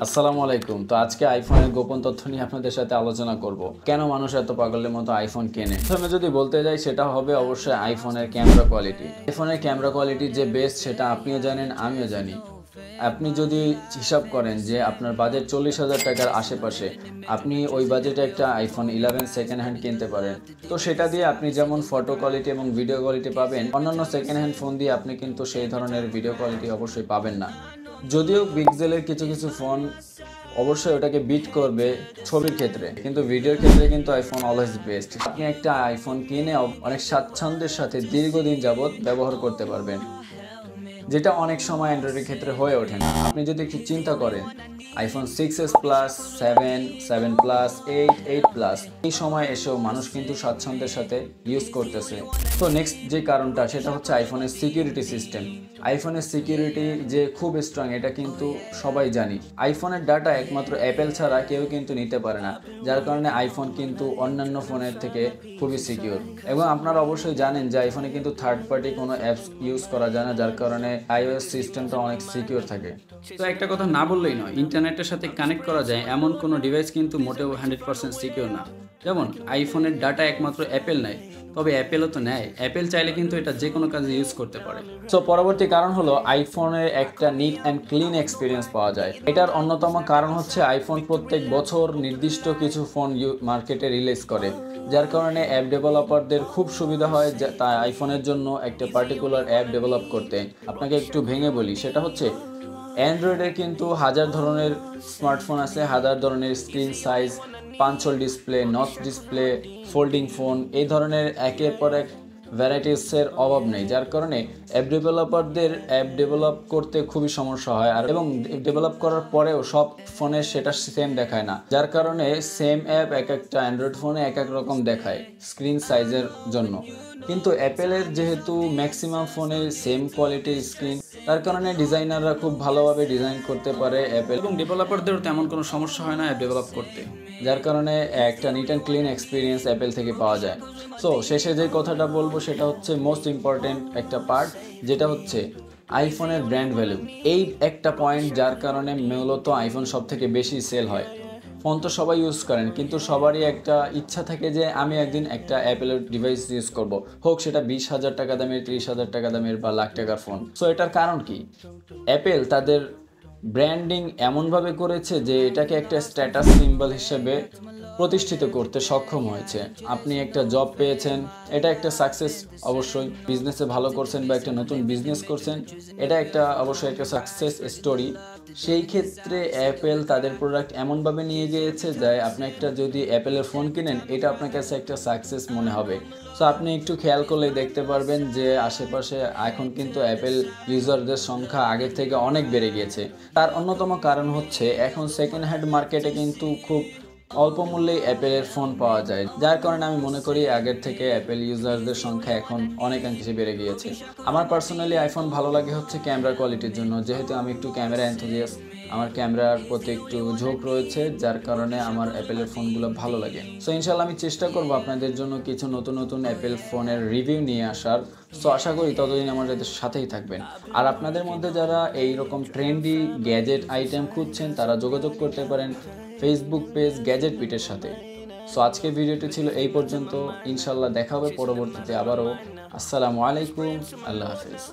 আসসালামু আলাইকুম। তো আজকে আইফোনের গোপন তথ্য নিয়ে আপনাদের সাথে আলোচনা করব। কেন মানুষ এত পাগলের মতো আইফোন কেনে? প্রথমে যদি বলতে যাই সেটা হবে অবশ্যই আইফোনের ক্যামেরা কোয়ালিটি। আইফোনের ক্যামেরা কোয়ালিটি যে বেস্ট সেটা আপনিও জানেন, আমিও জানি। আপনি যদি হিসাব করেন যে আপনার বাজেট 40,000 টাকার আশেপাশে, আপনি ওই বাজেটে একটা আইফোন 11 সেকেন্ড হ্যান্ড কিনতে পারেন। তো সেটা দিয়ে আপনি যেমন ফটো কোয়ালিটি এবং ভিডিও কোয়ালিটি পাবেন, অন্যান্য সেকেন্ড হ্যান্ড ফোন দিয়ে আপনি কিন্তু সেই ধরনের ভিডিও কোয়ালিটি অবশ্যই পাবেন না। যদিও পিক্সেলের কিছু কিছু ফোন অবশ্যই ওটাকে বিট করবে ছবির ক্ষেত্রে, কিন্তু ভিডিওর ক্ষেত্রে কিন্তু আইফোন অলওয়েজ বেস্ট। আপনি একটা আইফোন কিনে অনেক স্বাচ্ছন্দ্যের সাথে দীর্ঘদিন যাবৎ ব্যবহার করতে পারবেন, যেটা অনেক সময় অ্যান্ড্রয়েডের ক্ষেত্রে হয়ে ওঠে না। আপনি যদি একটু চিন্তা করেন, iPhone 6s plus, 7 plus, 8 plus এই সময় এসেও মানুষ কিন্তু স্বাচ্ছন্দ্যের সাথে ইউজ করতেছে। তো নেক্সট যে কারণটা সেটা হচ্ছে আইফোনের সিকিউরিটি সিস্টেম। আইফোনের সিকিউরিটি যে খুব স্ট্রং এটা কিন্তু সবাই জানি। আইফোনের ডাটা একমাত্র অ্যাপেল ছাড়া কেউ কিন্তু নিতে পারে না, যার কারণে আইফোন কিন্তু অন্যান্য ফোনের থেকে খুবই সিকিউর। এবং আপনারা অবশ্যই জানেন যে আইফোনে কিন্তু থার্ড পার্টি কোনো অ্যাপস ইউজ করা যায় না, যার কারণে আইওএস সিস্টেমটা অনেক সিকিউর থাকে। তো একটা কথা না বললেই নয়, ইন্টারনেটের সাথে কানেক্ট করা যায় এমন কোনো ডিভাইস কিন্তু মোটেও 100% সিকিউর না। যেমন আইফোনের ডাটা একমাত্র অ্যাপেল নেয়, তবে অ্যাপেলও তো নেয়। অ্যাপেল চাইলে কিন্তু এটা যে কোনো কাজে ইউজ করতে পারে। সো পরবর্তী কারণ হলো আইফোনের একটা নিট অ্যান্ড ক্লিন এক্সপিরিয়েন্স পাওয়া যায়। এটার অন্যতম কারণ হচ্ছে আইফোন প্রত্যেক বছর নির্দিষ্ট কিছু ফোন মার্কেটে রিলিজ করে, যার কারণে অ্যাপ ডেভেলপারদের খুব সুবিধা হয় তাই আইফোনের জন্য একটা পার্টিকুলার অ্যাপ ডেভেলপ করতে। আপনাকে একটু ভেঙে বলি, সেটা হচ্ছে অ্যান্ড্রয়েডের কিন্তু হাজার ধরনের স্মার্টফোন আছে, হাজার ধরনের screen size, পাঞ্চল display, notch display, folding phone, এই ধরনের একের পর এক ভ্যারাইটিসের অভাব নেই, যার কারণে অ্যাপ ডেভেলপারদের অ্যাপ ডেভেলপ করতে খুবই সমস্যা হয়। আর এবং ডেভেলপ করার পরেও সব ফোনে সেটা সেম দেখায় না, যার কারণে সেম অ্যাপ এক একটা অ্যান্ড্রয়েড ফোনে এক এক রকম দেখায় স্ক্রিন সাইজের জন্য। কিন্তু অ্যাপেলের যেহেতু ম্যাক্সিমাম ফোনে সেম কোয়ালিটির স্ক্রিন, তার কারণে ডিজাইনাররা খুব ভালোভাবে ডিজাইন করতে পারে অ্যাপেল, এবং ডেভেলপারদেরও তেমন কোনো সমস্যা হয় না অ্যাপ ডেভেলপ করতে। যার কারণে একটা neat and clean experience Apple থেকে পাওয়া যায়। সো শেষে যে কথাটা বলবো সেটা হচ্ছে মোস্ট ইম্পর্টেন্ট একটা পার্ট, যেটা হচ্ছে আইফোনের ব্র্যান্ড ভ্যালু। এই একটা পয়েন্ট যার কারণে মূলত আইফোন সব থেকে বেশি সেল হয়। ফোন তো সবাই ইউজ করেন, কিন্তু সবারই একটা ইচ্ছা থাকে যে আমি একদিন একটা অ্যাপেলের ডিভাইস ইউজ করব, হোক সেটা 20,000 টাকা দামের, 30,000 টাকা দামের বা লাখ টাকার ফোন। সো এটার কারণ কি? অ্যাপেল তাদের ব্র্যান্ডিং এমনভাবে করেছে যে এটাকে একটা স্ট্যাটাস সিম্বল হিসেবে প্রতিষ্ঠিত করতে সক্ষম হয়েছে। আপনি একটা জব পেয়েছেন, এটা একটা সাকসেস। অবশ্যই বিজনেসে ভালো করছেন বা একটা নতুন বিজনেস করছেন, এটা একটা অবশ্যই একটা সাকসেস স্টোরি। সেই ক্ষেত্রে অ্যাপেল তাদের প্রোডাক্ট এমনভাবে নিয়ে গিয়েছে যে আপনি একটা যদি অ্যাপেলের ফোন কিনেন, এটা আপনার কাছে একটা সাকসেস মনে হবে। সো আপনি একটু খেয়াল করলে দেখতে পারবেন যে আশেপাশে এখন কিন্তু অ্যাপেল ইউজারদের সংখ্যা আগের থেকে অনেক বেড়ে গিয়েছে। তার অন্যতম কারণ হচ্ছে এখন সেকেন্ড হ্যান্ড মার্কেটে কিন্তু খুব অল্প মূল্যেই অ্যাপেলের ফোন পাওয়া যায়, যার কারণে আমি মনে করি আগের থেকে অ্যাপেল ইউজারদের সংখ্যা এখন অনেকাংশে বেড়ে গিয়েছে। আমার পার্সোনালি আইফোন ভালো লাগে হচ্ছে ক্যামেরা কোয়ালিটির জন্য, যেহেতু আমি একটু ক্যামেরা এনথুজিয়াস্ট, আমার ক্যামেরার প্রতি একটু ঝোঁক রয়েছে, যার কারণে আমার অ্যাপেলের ফোনগুলো ভালো লাগে। সো ইনশাল্লাহ আমি চেষ্টা করবো আপনাদের জন্য কিছু নতুন নতুন অ্যাপেল ফোনের রিভিউ নিয়ে আসার। সো আশা করি ততদিন আমাদের সাথেই থাকবেন। আর আপনাদের মধ্যে যারা এইরকম ট্রেন্ডি গ্যাজেট আইটেম খুঁজছেন, তারা যোগাযোগ করতে পারেন ফেসবুক পেজ গ্যাজেট পিটের সাথে। সো আজকের ভিডিওটি ছিল এই পর্যন্ত। ইনশাল্লাহ দেখা হবে পরবর্তীতে আবারও। আসসালামু আলাইকুম, আল্লাহ হাফিজ।